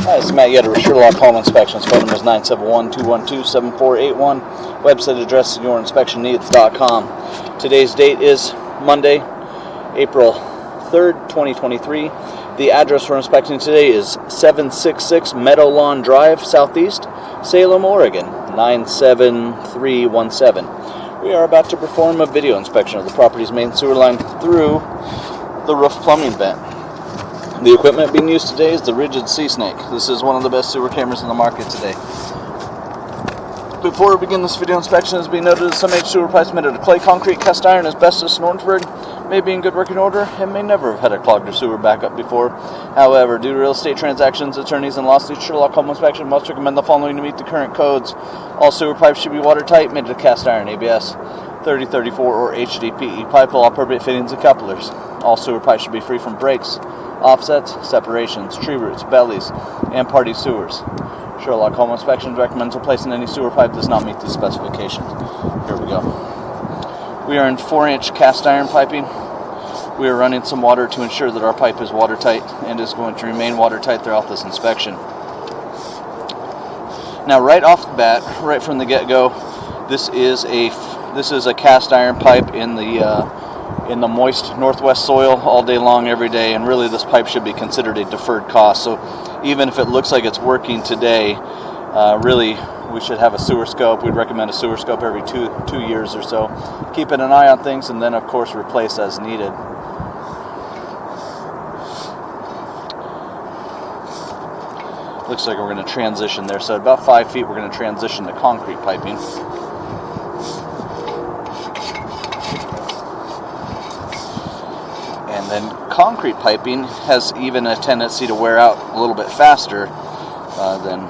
Hi, this is Matt Yetter with Sherlock Home Inspections. Phone number is 971-212-7481. Website address is yourinspectionneeds.com. Today's date is Monday, April 3rd, 2023. The address for inspecting today is 766 Meadowlawn Drive, Southeast, Salem, Oregon, 97317. We are about to perform a video inspection of the property's main sewer line through the roof plumbing vent. The equipment being used today is the Rigid Sea Snake. This is one of the best sewer cameras in the market today. Before we begin this video inspection, as being noted, some H sewer pipes made out of clay, concrete, cast iron, asbestos, and Orangeburg may be in good working order and may never have had a clogged or sewer backup before. However, due to real estate transactions, attorneys, and lawsuits, Sherlock Home Inspection must recommend the following to meet the current codes. All sewer pipes should be watertight, made of cast iron, ABS 3034 or HDPE pipe, all appropriate fittings and couplers. All sewer pipes should be free from breaks, offsets, separations, tree roots, bellies, and party sewers. Sherlock Home Inspections recommends replacing any sewer pipe that does not meet these specifications. Here we go. We are in 4-inch cast iron piping. We are running some water to ensure that our pipe is watertight and is going to remain watertight throughout this inspection. Now, right off the bat, right from the get-go, this is a cast iron pipe in the moist northwest soil all day long, every day, and really this pipe should be considered a deferred cost. So even if it looks like it's working today, really we should have a sewer scope. We'd recommend a sewer scope every two years or so. Keeping an eye on things, and then of course replace as needed. Looks like we're going to transition there. So at about 5 feet, we're going to transition to concrete piping. And then concrete piping has even a tendency to wear out a little bit faster than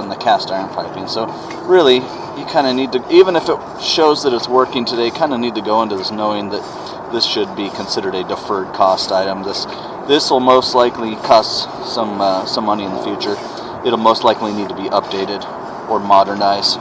the cast iron piping. So really, you kind of need to, even if it shows that it's working today, kind of need to go into this knowing that this should be considered a deferred cost item. This will most likely cost some money in the future. It'll most likely need to be updated or modernized.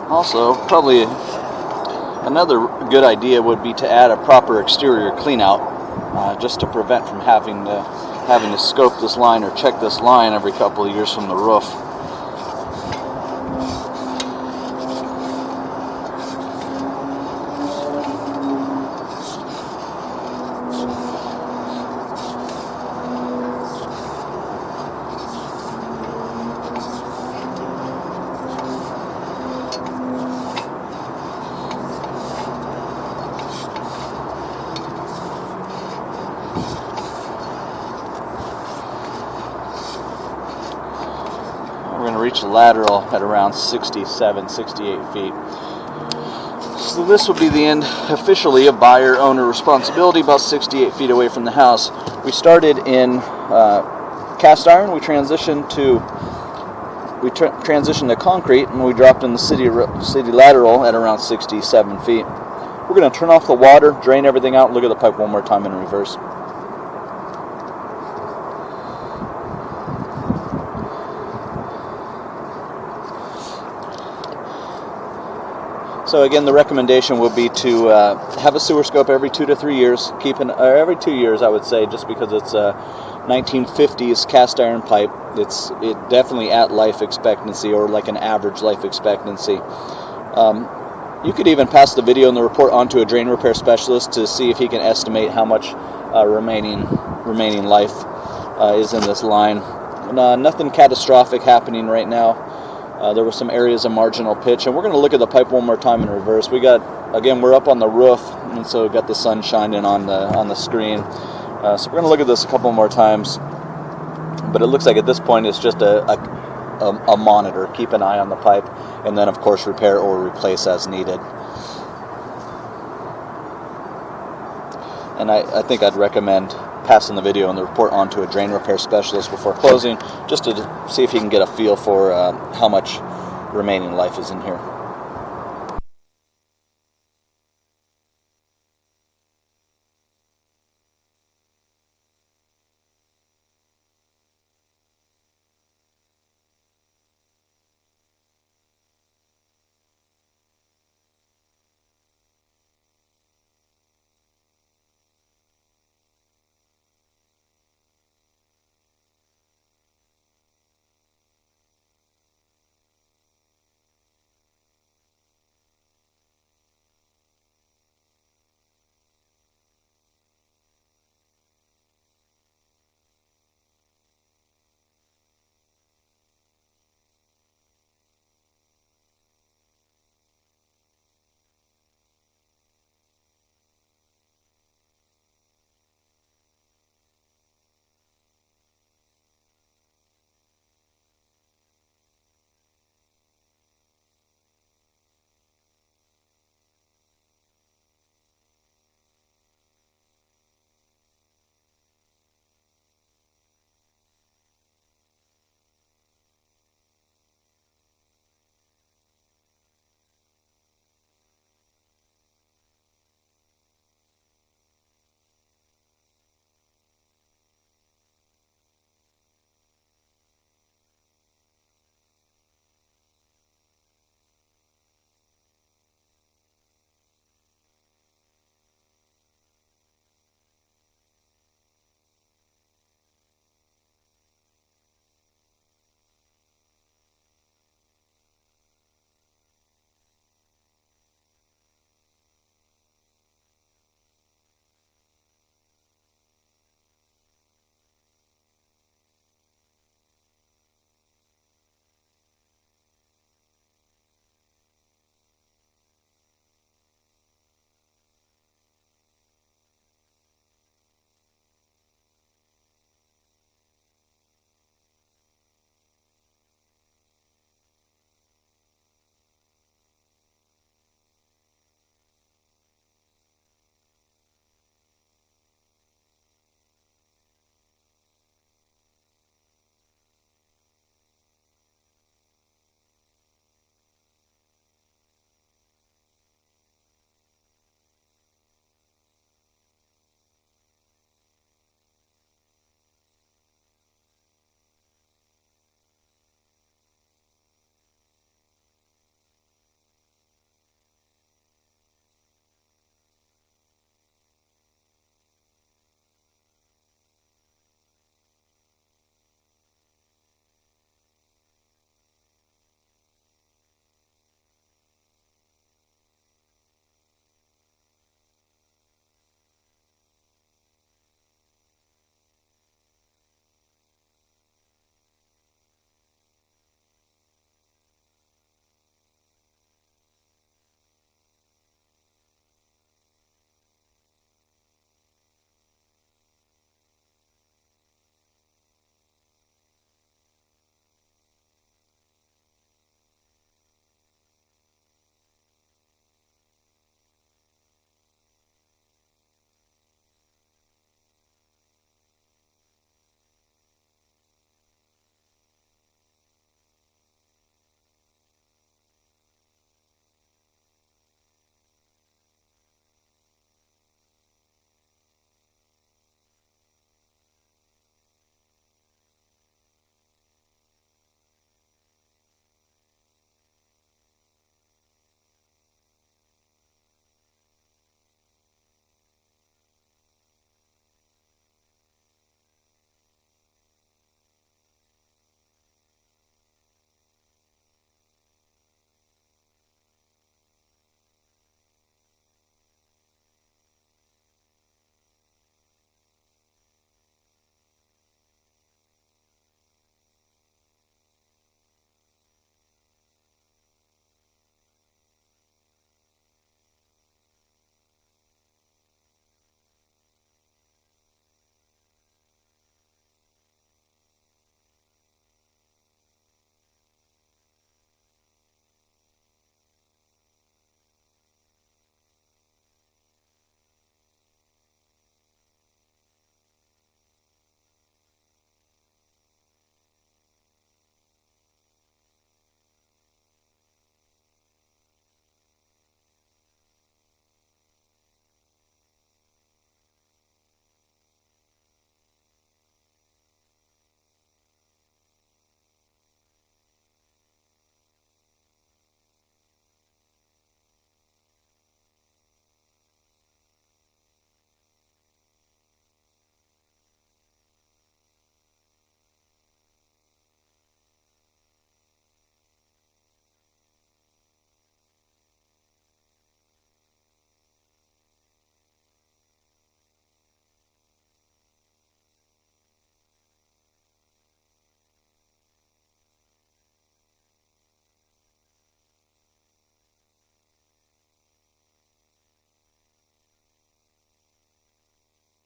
Also, probably another good idea would be to add a proper exterior clean out, just to prevent from having to scope this line or check this line every couple of years from the roof. reach the lateral at around 67, 68 feet. So this will be the end officially of buyer-owner responsibility, about 68 feet away from the house. We started in cast iron. We transitioned to concrete, and we dropped in the city lateral at around 67 feet. We're going to turn off the water, drain everything out, and look at the pipe one more time in reverse. So again, the recommendation would be to have a sewer scope every 2 to 3 years. Every 2 years, I would say, just because it's a 1950s cast iron pipe. It's definitely at life expectancy, or like an average life expectancy. You could even pass the video and the report on to a drain repair specialist to see if he can estimate how much remaining life is in this line. Nothing catastrophic happening right now. There were some areas of marginal pitch, and we're going to look at the pipe one more time in reverse. We're up on the roof, and so we've got the sun shining on the screen. So we're going to look at this a couple more times, but it looks like at this point it's just a monitor. Keep an eye on the pipe, and then of course repair or replace as needed. And I think I'd recommend passing the video and the report on to a drain repair specialist before closing, just to see if you can get a feel for how much remaining life is in here.